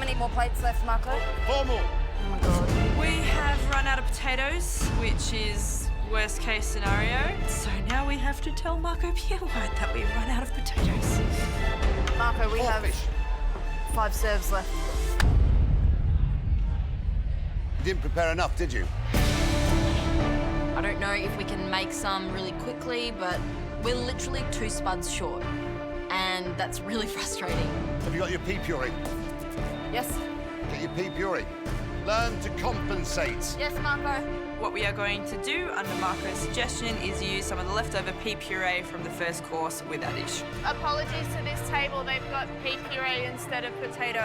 many more plates left, Marco? 4 more. Oh my God. We have run out of potatoes, which is worst case scenario. So now we have to tell Marco Pierre White that we've run out of potatoes. Marco, we 4 have fish. 5 serves left. You didn't prepare enough, did you? I don't know if we can make some really quickly, but we're literally 2 spuds short. And that's really frustrating. Have you got your pea puree? Yes? Get your pea puree. Learn to compensate. Yes, Marco. What we are going to do, under Marco's suggestion, is use some of the leftover pea puree from the first course with that dish. Apologies to this table, they've got pea puree instead of potato.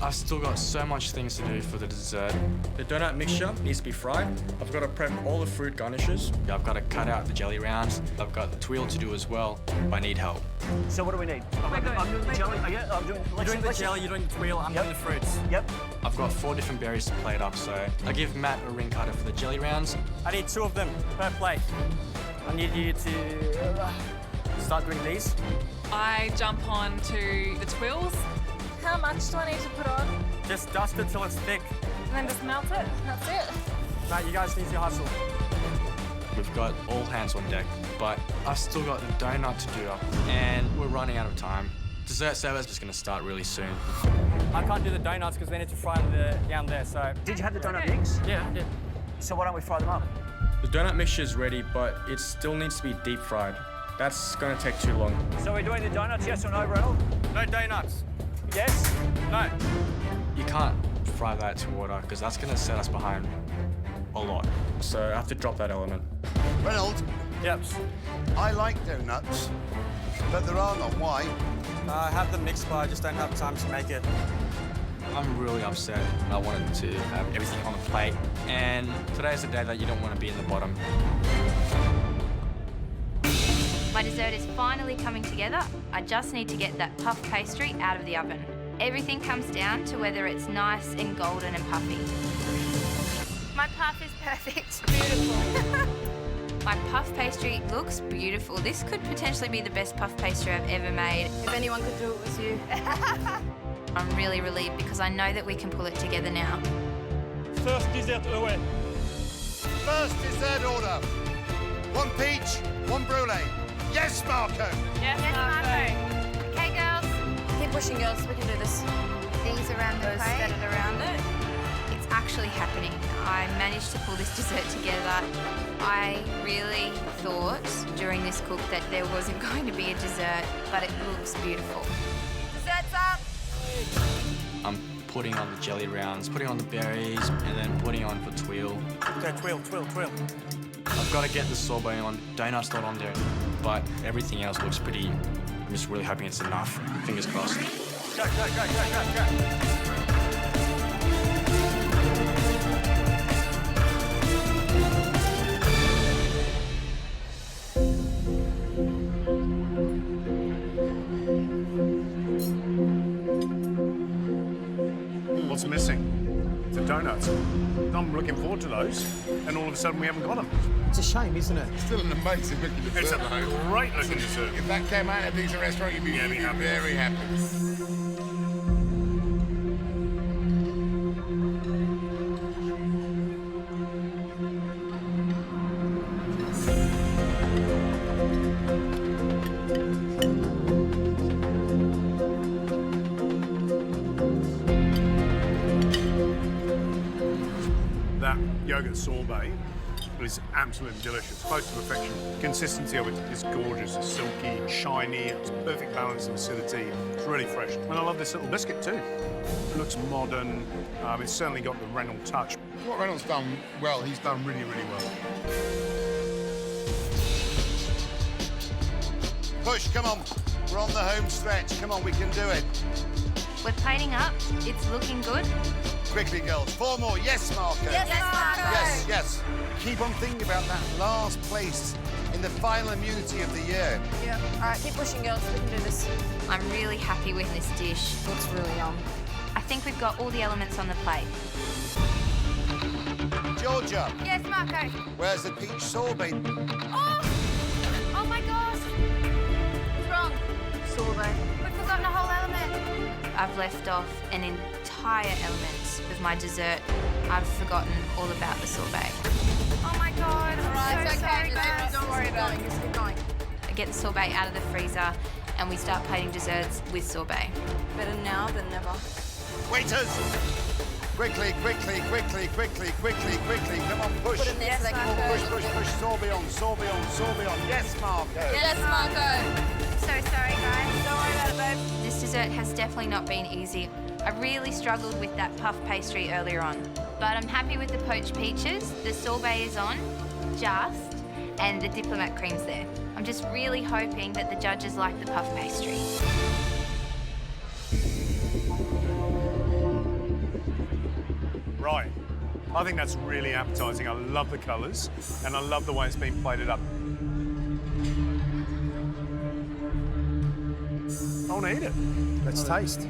I've still got so much things to do for the dessert. The donut mixture needs to be fried. I've got to prep all the fruit garnishes. I've got to cut out the jelly rounds. I've got the twirl to do as well. I need help. So what do we need? I'm doing the jelly. Yeah, I'm doing. You're doing the jelly, you're doing the twirl, I'm doing the fruits. Yep. I've got 4 different berries to plate up, so I give Matt a ring cutter for the jelly rounds. I need 2 of them per plate. I need you to start doing these. I jump on to the twirls. How much do I need to put on? Just dust it till it's thick. And then just melt it? That's it? No, you guys need to hustle. We've got all hands on deck, but I've still got the donut to do up, and we're running out of time. Dessert service is going to start really soon. I can't do the donuts because they need to fry down there, so... Did you have the donut mix? Yeah, I did. So why don't we fry them up? The donut mixture is ready, but it still needs to be deep fried. That's going to take too long. So we're doing the donuts, yes or no, Reynold? No donuts. Yes? No. You can't fry that to water because that's going to set us behind a lot. So I have to drop that element. Reynold, Yep. I like donuts, but there are none. Why? I have the mix, but I just don't have time to make it. I'm really upset. I wanted to have everything on the plate, and today's the day that you don't want to be in the bottom. My dessert is finally coming together. I just need to get that puff pastry out of the oven. Everything comes down to whether it's nice and golden and puffy. My puff is perfect. Beautiful. My puff pastry looks beautiful. This could potentially be the best puff pastry I've ever made. If anyone could do it, it was you. I'm really relieved because I know that we can pull it together now. First dessert away. First dessert order. 1 peach, 1 brulee. Yes, Marco. Yes, Marco. Okay, girls. Keep pushing, girls. We can do this. These around the plate. Set it around it. It's actually happening. I managed to pull this dessert together. I really thought during this cook that there wasn't going to be a dessert, but it looks beautiful. Dessert's up. I'm putting on the jelly rounds, putting on the berries, and then putting on for twirl. Okay, twirl. I've got to get the sorbet on. Donut's not on there, but everything else looks pretty. I'm just really hoping it's enough. Fingers crossed. Go. What's missing? The donuts. I'm looking forward to those, and all of a sudden we haven't got them. It's a shame, isn't it? Still an amazing looking dessert. It's a great looking dessert. If that came out of these restaurant, you'd be very happy. That yogurt sorbet is absolutely delicious, close to perfection. Consistency of it is gorgeous. It's silky, shiny, it's perfect balance of acidity. It's really fresh. And I love this little biscuit too. It looks modern. It's certainly got the Reynold touch. What Reynolds done well, he's done really, really well. Push, come on. We're on the home stretch. Come on, we can do it. We're plating up. It's looking good. Quickly, girls. 4 more. Yes, Marco. Yes, Marco. Yes. Keep on thinking about that last place in the final immunity of the year. Yeah. All right, keep pushing, girls. We can do this. I'm really happy with this dish. Looks really yum. I think we've got all the elements on the plate. Georgia, Yes, Marco. where's the peach sorbet? Oh my gosh. What's wrong? Sorbet. We've forgotten a whole element. I've left off an entire element of my dessert. I've forgotten all about the sorbet. Oh my God. All right, so it's okay. sorry, guys. Don't worry about it. Just keep going. I get the sorbet out of the freezer and we start plating desserts with sorbet. Better now than never. Waiters! Quickly, quickly, quickly, quickly, quickly, quickly. Come on, push. Put in there so they can all Push, push, push. Sorbet on, sorbet on, sorbet on. Yes, Marco. Yes, Marco. So sorry, guys. Don't worry about it, babe. This dessert has definitely not been easy. I really struggled with that puff pastry earlier on. But I'm happy with the poached peaches, the sorbet is on, just, and the diplomat cream's there. I'm just really hoping that the judges like the puff pastry. Right. I think that's really appetising. I love the colours, and I love the way it's been plated up. I want to eat it. Let's taste.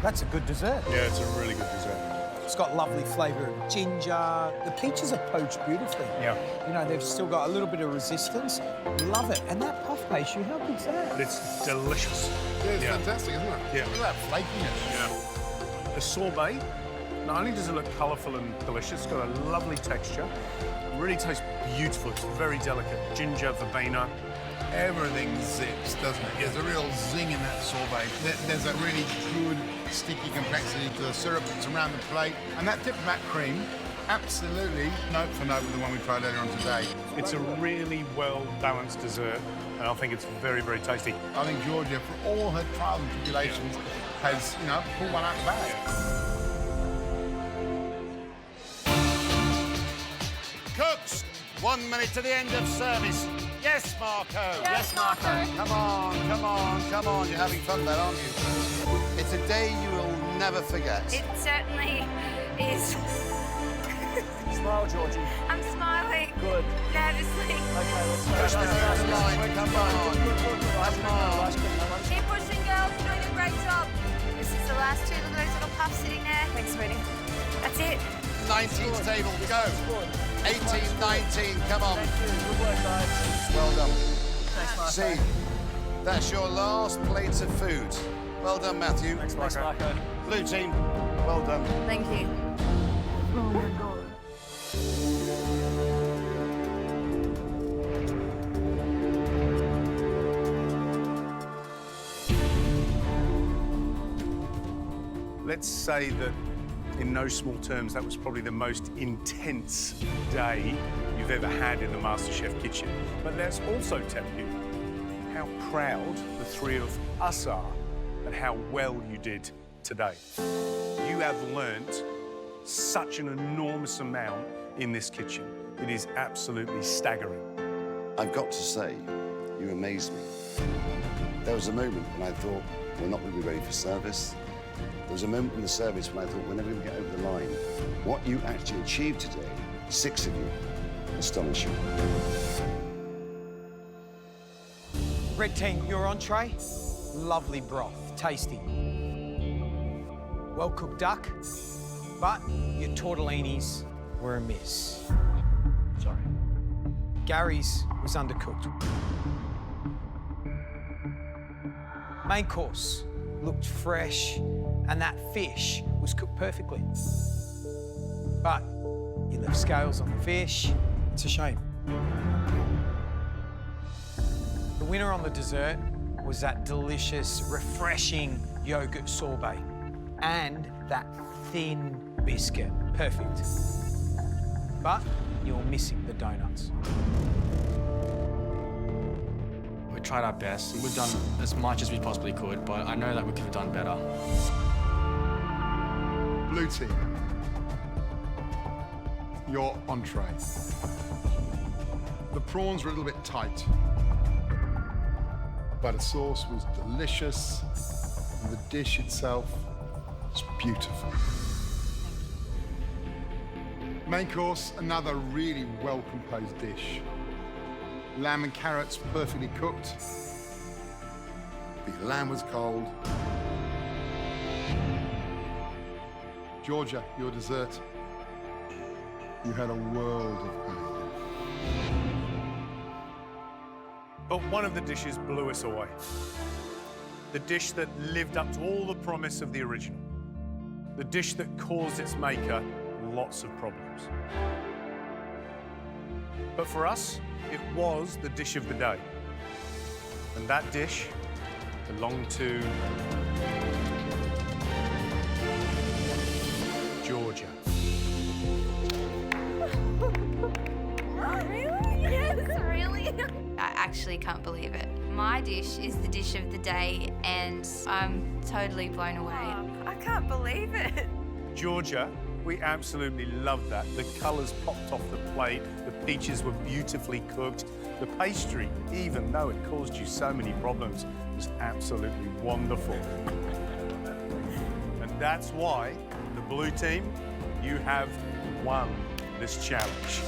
That's a good dessert. Yeah, it's a really good dessert. It's got lovely flavour of ginger. The peaches are poached beautifully. Yeah. You know, they've still got a little bit of resistance. Love it. And that puff pastry, how good's that? But it's delicious. Yeah, it's Yeah. fantastic, isn't it? Yeah. Look at that flakiness. Yeah. The sorbet, not only does it look colourful and delicious, it's got a lovely texture. It really tastes beautiful. It's very delicate. Ginger, verbena. Everything zips, doesn't it? There's a real zing in that sorbet. There's a really good sticky complexity to the syrup that's around the plate. And that diplomat cream, absolutely note for note with the one we tried earlier on today. It's a really well-balanced dessert, and I think it's very, very tasty. I think Georgia, for all her trials and tribulations, has, you know, pulled one out of the bag. Cooks, 1 minute to the end of service. Yes, Marco. Yes, Marco. Come on, come on, come on. You're having fun there, aren't you? It's a day you will never forget. It certainly is. Smile, Georgie. I'm smiling. Good. Nervously. Okay, let's go. Push this over the line. Come on. Come on. Keep pushing, girls. You're doing a great job. This is the last two. Look at those little puffs sitting there. Thanks, sweetie. That's it. 19th table, go. 18, 19, come on. Good work, guys. Well done. Thanks, Marco. See, that's your last plate of food. Well done, Matthew. Thanks, Marco. Blue team, well done. Thank you. Let's say that, in no small terms, that was probably the most intense day you've ever had in the MasterChef kitchen. But let's also tell you how proud the three of us are and how well you did today. You have learnt such an enormous amount in this kitchen. It is absolutely staggering. I've got to say, you amazed me. There was a moment when I thought, we're not going to be ready for service. There was a moment in the service when I thought, we're never going to get over the line. What you actually achieved today, 6 of you, astonishing. Red team, your entree. Lovely broth, tasty. Well-cooked duck, but your tortellinis were a miss. Sorry. Gary's was undercooked. Main course looked fresh, and that fish was cooked perfectly. But you left scales on the fish. It's a shame. The winner on the dessert was that delicious, refreshing yogurt sorbet and that thin biscuit. Perfect. But you're missing the donuts. We tried our best. We've done as much as we possibly could, but I know that we could have done better. Blue team, your entree. The prawns were a little bit tight, but the sauce was delicious, and the dish itself was beautiful. Main course, another really well-composed dish. Lamb and carrots perfectly cooked. The lamb was cold. Georgia, your dessert. You had a world of pain. But one of the dishes blew us away. The dish that lived up to all the promise of the original. The dish that caused its maker lots of problems. But for us, it was the dish of the day. And that dish belonged to Georgia. Really? Yes, really? I actually can't believe it. My dish is the dish of the day, and I'm totally blown away. I can't believe it. Georgia, we absolutely loved that. The colours popped off the plate, the peaches were beautifully cooked. The pastry, even though it caused you so many problems, was absolutely wonderful. And that's why, the blue team, you have won this challenge.